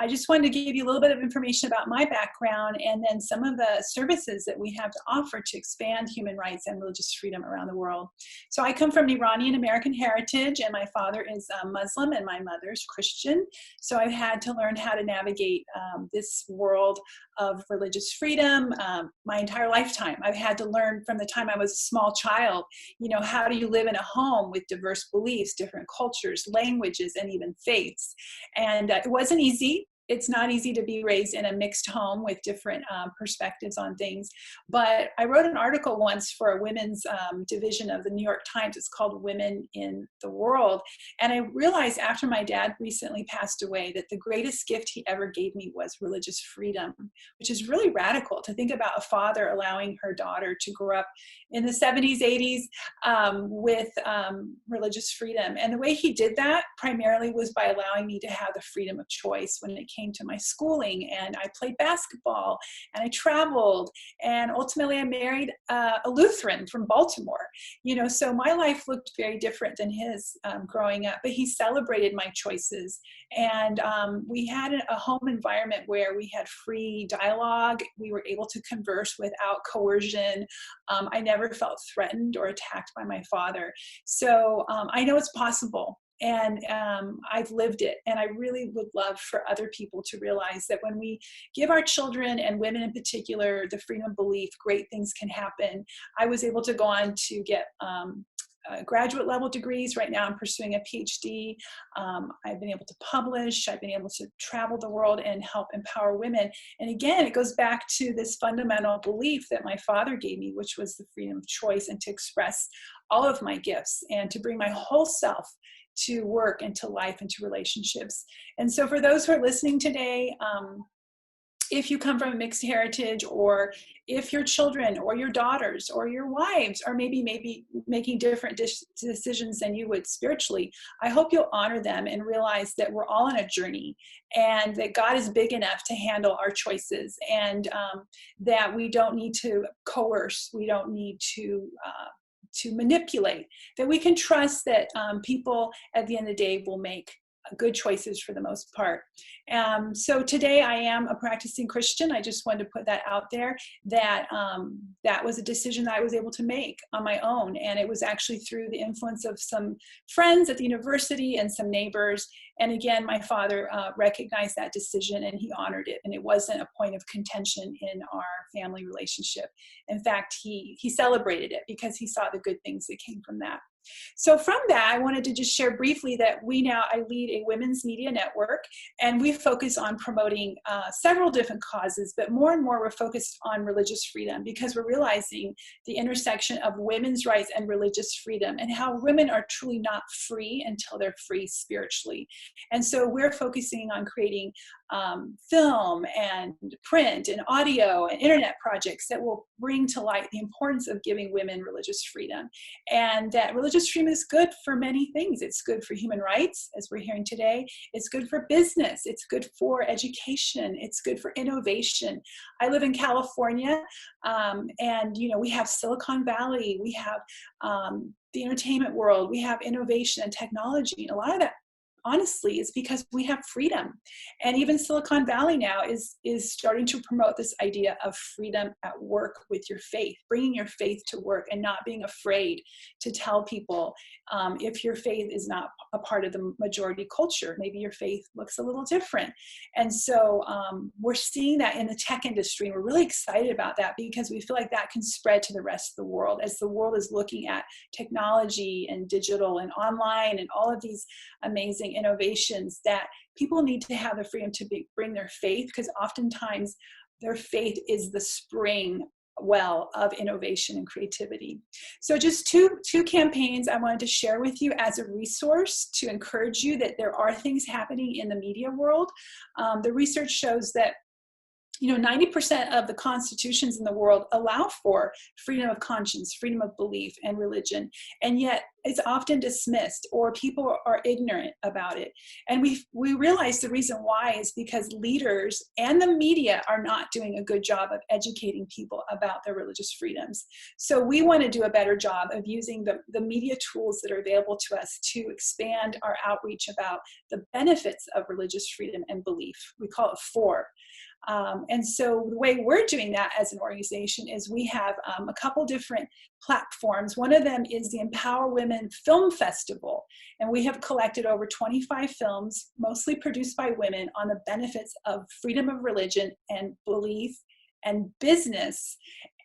I just wanted to give you a little bit of information about my background and then some of the services that we have to offer to expand human rights and religious freedom around the world. So I come from Iranian American heritage, and my father is Muslim and my mother's Christian. So I've had to learn how to navigate this world of religious freedom my entire lifetime. I've had to learn from the time I was a small child, how do you live in a home with diverse beliefs, different cultures, languages, and even faiths. And it wasn't easy. It's not easy to be raised in a mixed home with different perspectives on things. But I wrote an article once for a women's division of the New York Times. It's called Women in the World. And I realized after my dad recently passed away that the greatest gift he ever gave me was religious freedom, which is really radical to think about a father allowing her daughter to grow up in the 70s, 80s with religious freedom. And the way he did that primarily was by allowing me to have the freedom of choice when it came to my schooling. And I played basketball and I traveled, and ultimately I married a Lutheran from Baltimore. So my life looked very different than his growing up, but he celebrated my choices. And we had a home environment where we had free dialogue. We were able to converse without coercion. I never felt threatened or attacked by my father. So I know it's possible. And I've lived it. And I really would love for other people to realize that when we give our children, and women in particular, the freedom of belief, great things can happen. I was able to go on to get graduate level degrees. Right now I'm pursuing a PhD. I've been able to publish. I've been able to travel the world and help empower women. And again, it goes back to this fundamental belief that my father gave me, which was the freedom of choice and to express all of my gifts and to bring my whole self to work and to life and to relationships. And so for those who are listening today, if you come from a mixed heritage, or if your children or your daughters or your wives are maybe making different decisions than you would spiritually, I hope you'll honor them and realize that we're all on a journey, and that God is big enough to handle our choices, and that we don't need to coerce, we don't need to manipulate, that we can trust that people at the end of the day will make good choices for the most part. So today I am a practicing Christian. I just wanted to put that out there, that that was a decision that I was able to make on my own. And it was actually through the influence of some friends at the university and some neighbors. And again, my father recognized that decision and he honored it. And it wasn't a point of contention in our family relationship. In fact, he celebrated it because he saw the good things that came from that. So from that, I wanted to just share briefly that I lead a women's media network, and we focus on promoting several different causes, but more and more we're focused on religious freedom, because we're realizing the intersection of women's rights and religious freedom, and how women are truly not free until they're free spiritually. And so we're focusing on creating film and print and audio and internet projects that will bring to light the importance of giving women religious freedom, and that religious freedom is good for many things. It's good for human rights, as we're hearing today. It's good for business. It's good for education. It's good for innovation. I live in California, and we have Silicon Valley. We have the entertainment world. We have innovation and technology. And a lot of that, honestly, is because we have freedom. And even Silicon Valley now is starting to promote this idea of freedom at work with your faith, bringing your faith to work and not being afraid to tell people if your faith is not a part of the majority culture. Maybe your faith looks a little different. And so we're seeing that in the tech industry. And we're really excited about that, because we feel like that can spread to the rest of the world, as the world is looking at technology and digital and online and all of these amazing innovations, that people need to have the freedom to bring their faith, because oftentimes their faith is the spring well of innovation and creativity. So just two campaigns I wanted to share with you as a resource to encourage you that there are things happening in the media world. The research shows that 90% of the constitutions in the world allow for freedom of conscience, freedom of belief, and religion, and yet it's often dismissed or people are ignorant about it. And we realize the reason why is because leaders and the media are not doing a good job of educating people about their religious freedoms. So we want to do a better job of using the media tools that are available to us to expand our outreach about the benefits of religious freedom and belief. We call it FOR. And so the way we're doing that as an organization is we have a couple different platforms. One of them is the Empower Women Film Festival. And we have collected over 25 films, mostly produced by women, on the benefits of freedom of religion and belief and business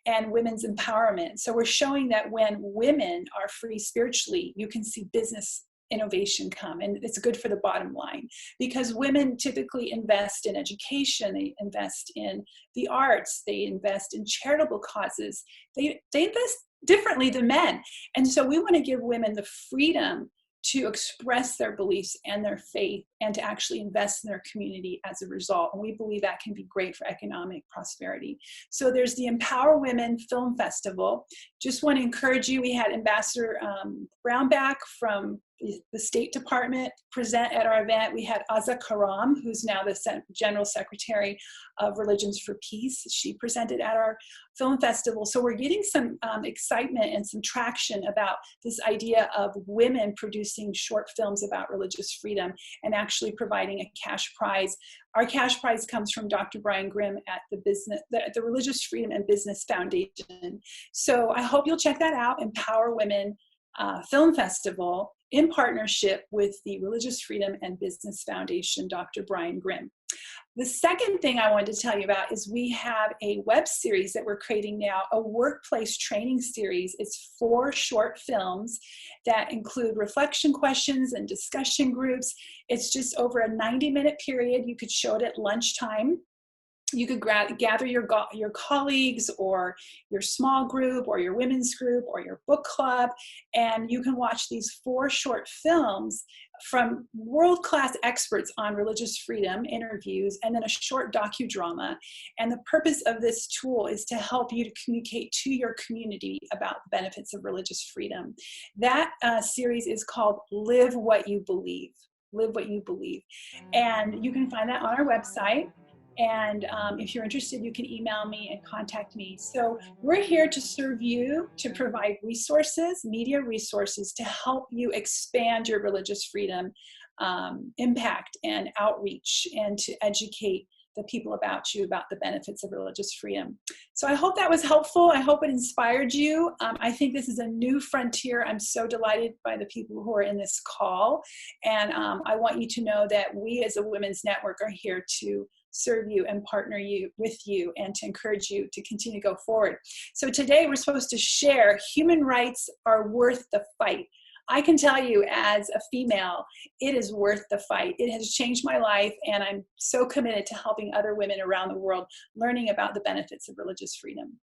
and women's empowerment. So we're showing that when women are free spiritually, you can see business innovation come, and it's good for the bottom line, because women typically invest in education, they invest in the arts, they invest in charitable causes, they invest differently than men. And so we want to give women the freedom to express their beliefs and their faith and to actually invest in their community as a result. And we believe that can be great for economic prosperity. So there's the Empower Women Film Festival. Just want to encourage you, we had Ambassador Brownback from the State Department present at our event. We had Aza Karam, who's now the General Secretary of Religions for Peace. She presented at our film festival. So we're getting some excitement and some traction about this idea of women producing short films about religious freedom and actually providing a cash prize. Our cash prize comes from Dr. Brian Grimm at the Religious Freedom and Business Foundation. So I hope you'll check that out, Empower Women Film Festival, in partnership with the Religious Freedom and Business Foundation, Dr. Brian Grimm. The second thing I wanted to tell you about is we have a web series that we're creating now, a workplace training series. It's 4 short films that include reflection questions and discussion groups. It's just over a 90-minute period. You could show it at lunchtime. You could gather your colleagues or your small group or your women's group or your book club, and you can watch these 4 short films from world-class experts on religious freedom, interviews, and then a short docudrama. And the purpose of this tool is to help you to communicate to your community about the benefits of religious freedom. That series is called Live What You Believe. Live What You Believe. And you can find that on our website. And if you're interested, you can email me and contact me. So we're here to serve you, to provide resources, media resources, to help you expand your religious freedom impact and outreach, and to educate the people about you about the benefits of religious freedom. So I hope that was helpful. I hope it inspired you. I think this is a new frontier. I'm so delighted by the people who are in this call. And I want you to know that we as a Women's Network are here to serve you and partner with you and to encourage you to continue to go forward. So today we're supposed to share human rights are worth the fight. I can tell you as a female, it is worth the fight. It has changed my life, and I'm so committed to helping other women around the world learning about the benefits of religious freedom.